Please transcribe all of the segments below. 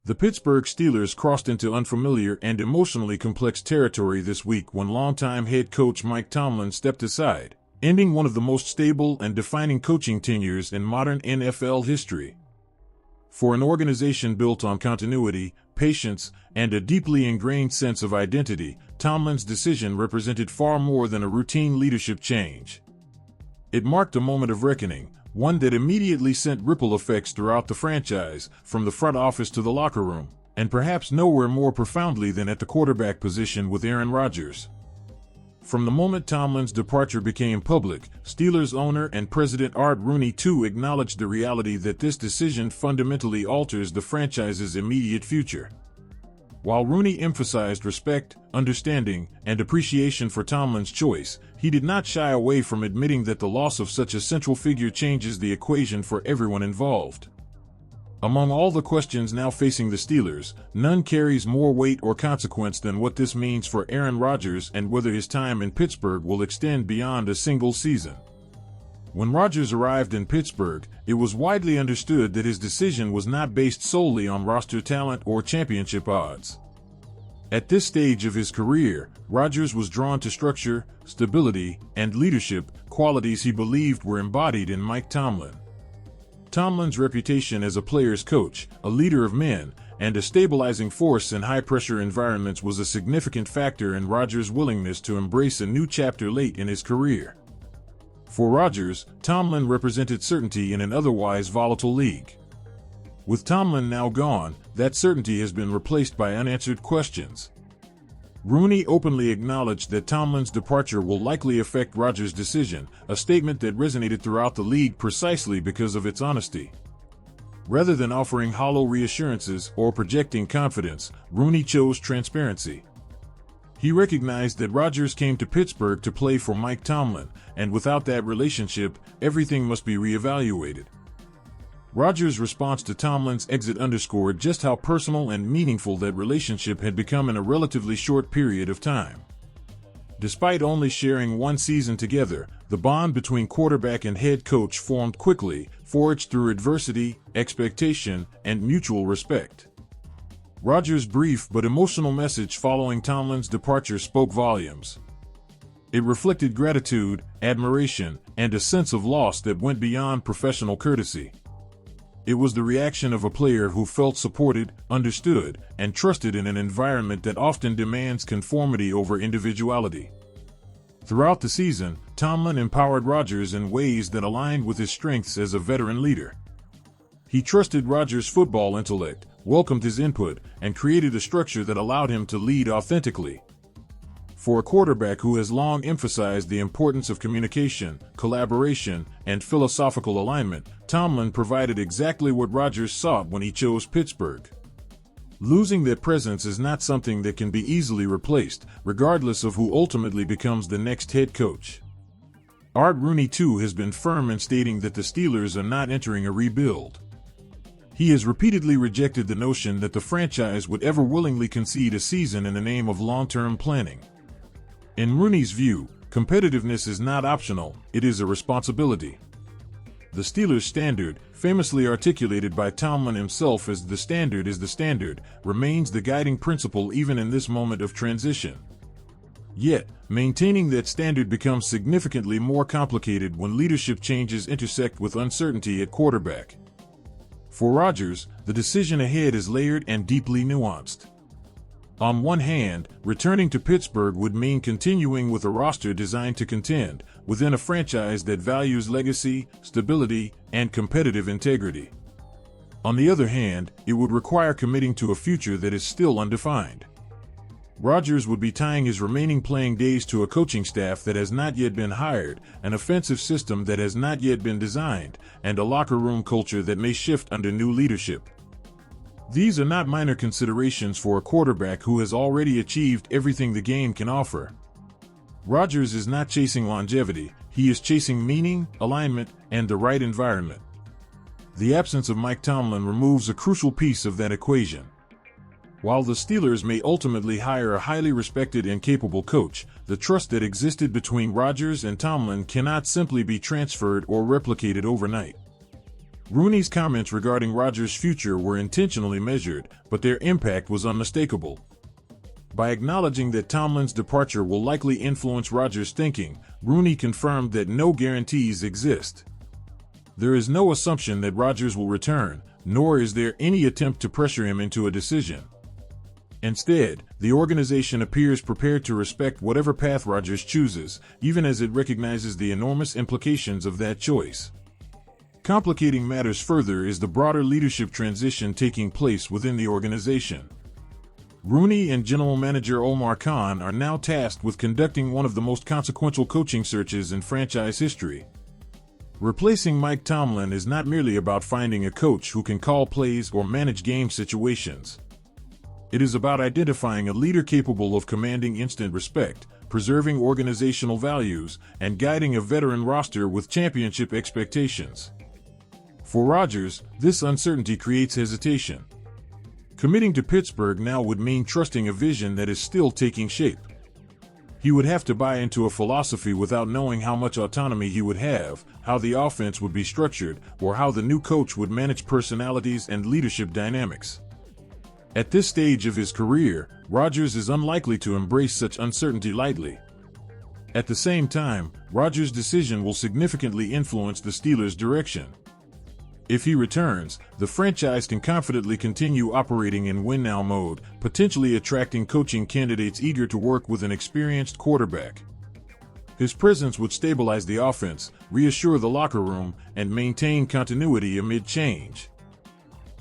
The Pittsburgh Steelers crossed into unfamiliar and emotionally complex territory this week when longtime head coach Mike Tomlin stepped aside, ending one of the most stable and defining coaching tenures in modern NFL history. For an organization built on continuity, patience, and a deeply ingrained sense of identity, Tomlin's decision represented far more than a routine leadership change. It marked a moment of reckoning, one that immediately sent ripple effects throughout the franchise, from the front office to the locker room, and perhaps nowhere more profoundly than at the quarterback position with Aaron Rodgers. From the moment Tomlin's departure became public, Steelers owner and president Art Rooney too acknowledged the reality that this decision fundamentally alters the franchise's immediate future. While Rooney emphasized respect, understanding, and appreciation for Tomlin's choice, he did not shy away from admitting that the loss of such a central figure changes the equation for everyone involved. Among all the questions now facing the Steelers, none carries more weight or consequence than what this means for Aaron Rodgers and whether his time in Pittsburgh will extend beyond a single season. When Rodgers arrived in Pittsburgh, it was widely understood that his decision was not based solely on roster talent or championship odds. At this stage of his career, Rodgers was drawn to structure, stability, and leadership, qualities he believed were embodied in Mike Tomlin. Tomlin's reputation as a player's coach, a leader of men, and a stabilizing force in high-pressure environments was a significant factor in Rodgers' willingness to embrace a new chapter late in his career. For Rodgers, Tomlin represented certainty in an otherwise volatile league. With Tomlin now gone, that certainty has been replaced by unanswered questions. Rooney openly acknowledged that Tomlin's departure will likely affect Rodgers' decision, a statement that resonated throughout the league precisely because of its honesty. Rather than offering hollow reassurances or projecting confidence, Rooney chose transparency. He recognized that Rodgers came to Pittsburgh to play for Mike Tomlin, and without that relationship, everything must be reevaluated. Rodgers' response to Tomlin's exit underscored just how personal and meaningful that relationship had become in a relatively short period of time. Despite only sharing one season together, the bond between quarterback and head coach formed quickly, forged through adversity, expectation, and mutual respect. Rodgers' brief but emotional message following Tomlin's departure spoke volumes. It reflected gratitude, admiration, and a sense of loss that went beyond professional courtesy. It was the reaction of a player who felt supported, understood, and trusted in an environment that often demands conformity over individuality. Throughout the season, Tomlin empowered Rodgers in ways that aligned with his strengths as a veteran leader. He trusted Rodgers' football intellect, welcomed his input, and created a structure that allowed him to lead authentically. For a quarterback who has long emphasized the importance of communication, collaboration, and philosophical alignment, Tomlin provided exactly what Rodgers sought when he chose Pittsburgh. Losing that presence is not something that can be easily replaced, regardless of who ultimately becomes the next head coach. Art Rooney too has been firm in stating that the Steelers are not entering a rebuild. He has repeatedly rejected the notion that the franchise would ever willingly concede a season in the name of long-term planning. In Rooney's view, competitiveness is not optional, it is a responsibility. The Steelers' standard, famously articulated by Tomlin himself as "the standard is the standard," remains the guiding principle even in this moment of transition. Yet, maintaining that standard becomes significantly more complicated when leadership changes intersect with uncertainty at quarterback. For Rodgers, the decision ahead is layered and deeply nuanced. On one hand, returning to Pittsburgh would mean continuing with a roster designed to contend, within a franchise that values legacy, stability, and competitive integrity. On the other hand, it would require committing to a future that is still undefined. Rodgers would be tying his remaining playing days to a coaching staff that has not yet been hired, an offensive system that has not yet been designed, and a locker room culture that may shift under new leadership. These are not minor considerations for a quarterback who has already achieved everything the game can offer. Rodgers is not chasing longevity, he is chasing meaning, alignment, and the right environment. The absence of Mike Tomlin removes a crucial piece of that equation. While the Steelers may ultimately hire a highly respected and capable coach, the trust that existed between Rodgers and Tomlin cannot simply be transferred or replicated overnight. Rooney's comments regarding Rodgers' future were intentionally measured, but their impact was unmistakable. By acknowledging that Tomlin's departure will likely influence Rodgers' thinking, Rooney confirmed that no guarantees exist. There is no assumption that Rodgers will return, nor is there any attempt to pressure him into a decision. Instead, the organization appears prepared to respect whatever path Rodgers chooses, even as it recognizes the enormous implications of that choice. Complicating matters further is the broader leadership transition taking place within the organization. Rooney and General Manager Omar Khan are now tasked with conducting one of the most consequential coaching searches in franchise history. Replacing Mike Tomlin is not merely about finding a coach who can call plays or manage game situations. It is about identifying a leader capable of commanding instant respect, preserving organizational values, and guiding a veteran roster with championship expectations. For Rodgers, this uncertainty creates hesitation. Committing to Pittsburgh now would mean trusting a vision that is still taking shape. He would have to buy into a philosophy without knowing how much autonomy he would have, how the offense would be structured, or how the new coach would manage personalities and leadership dynamics. At this stage of his career, Rodgers is unlikely to embrace such uncertainty lightly. At the same time, Rodgers' decision will significantly influence the Steelers' direction. If he returns, the franchise can confidently continue operating in win-now mode, potentially attracting coaching candidates eager to work with an experienced quarterback. His presence would stabilize the offense, reassure the locker room, and maintain continuity amid change.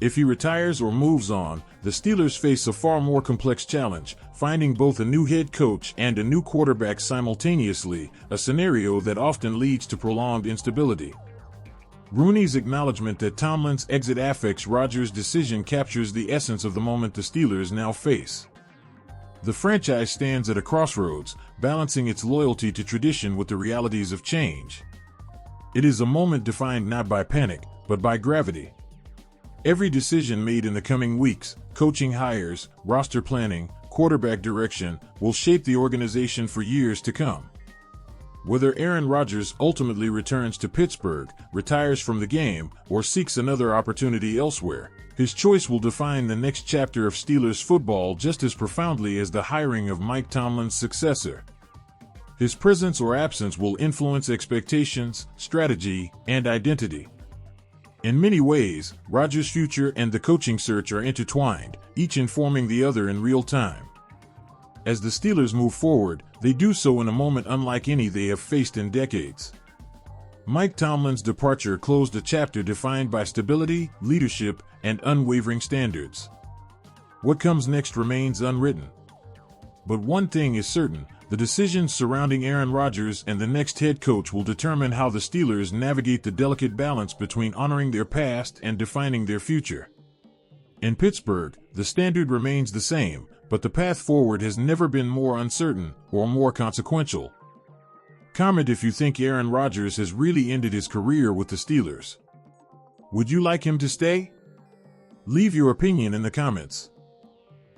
If he retires or moves on, the Steelers face a far more complex challenge, finding both a new head coach and a new quarterback simultaneously, a scenario that often leads to prolonged instability. Rooney's acknowledgement that Tomlin's exit affects Rodgers' decision captures the essence of the moment the Steelers now face. The franchise stands at a crossroads, balancing its loyalty to tradition with the realities of change. It is a moment defined not by panic, but by gravity. Every decision made in the coming weeks, coaching hires, roster planning, quarterback direction, will shape the organization for years to come. Whether Aaron Rodgers ultimately returns to Pittsburgh, retires from the game, or seeks another opportunity elsewhere, his choice will define the next chapter of Steelers football just as profoundly as the hiring of Mike Tomlin's successor. His presence or absence will influence expectations, strategy, and identity. In many ways, Rodgers' future and the coaching search are intertwined, each informing the other in real time. As the Steelers move forward, they do so in a moment unlike any they have faced in decades. Mike Tomlin's departure closed a chapter defined by stability, leadership, and unwavering standards. What comes next remains unwritten. But one thing is certain, the decisions surrounding Aaron Rodgers and the next head coach will determine how the Steelers navigate the delicate balance between honoring their past and defining their future. In Pittsburgh, the standard remains the same, but the path forward has never been more uncertain or more consequential. Comment if you think Aaron Rodgers has really ended his career with the Steelers. Would you like him to stay? Leave your opinion in the comments.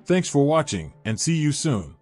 Thanks for watching, and see you soon.